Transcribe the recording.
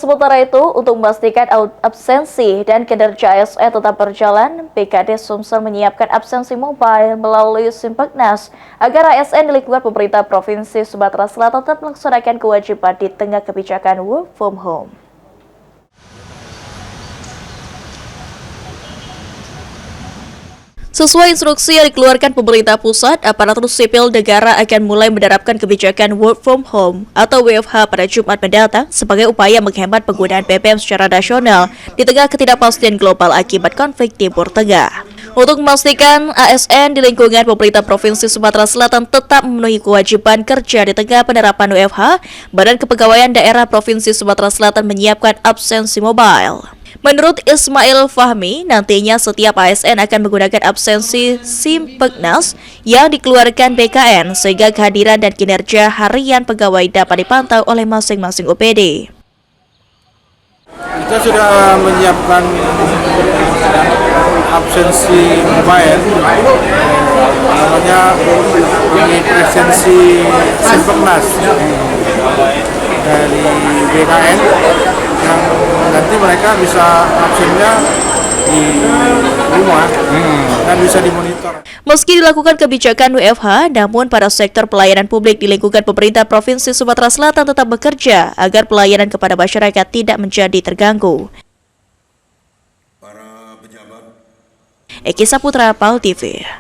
sementara itu, untuk memastikan absensi dan kinerja ASN tetap berjalan, BKD Sumsel menyiapkan absensi mobile melalui Simpeknas agar ASN di lingkungan pemerintah Provinsi Sumatera Selatan tetap melaksanakan kewajiban di tengah kebijakan work from home. Sesuai instruksi yang dikeluarkan pemerintah pusat, aparatur sipil negara akan mulai menerapkan kebijakan work from home atau WFH pada Jumat mendatang sebagai upaya menghemat penggunaan BBM secara nasional di tengah ketidakpastian global akibat konflik Timur Tengah. Untuk memastikan ASN di lingkungan pemerintah Provinsi Sumatera Selatan tetap memenuhi kewajiban kerja di tengah penerapan WFH, Badan Kepegawaian Daerah Provinsi Sumatera Selatan menyiapkan absensi mobile. Menurut Ismail Fahmi, nantinya setiap ASN akan menggunakan absensi Simpeknas yang dikeluarkan BKN sehingga kehadiran dan kinerja harian pegawai dapat dipantau oleh masing-masing OPD. Kita sudah menyiapkan absensi mobile, namanya ini presensi Simpeknas dari BKN yang nanti mereka bisa absennya di rumah dan bisa dimonitor. Meski dilakukan kebijakan WFH, namun para sektor pelayanan publik di lingkungan pemerintah Provinsi Sumatera Selatan tetap bekerja agar pelayanan kepada masyarakat tidak menjadi terganggu. Eki Saputra, PAL TV.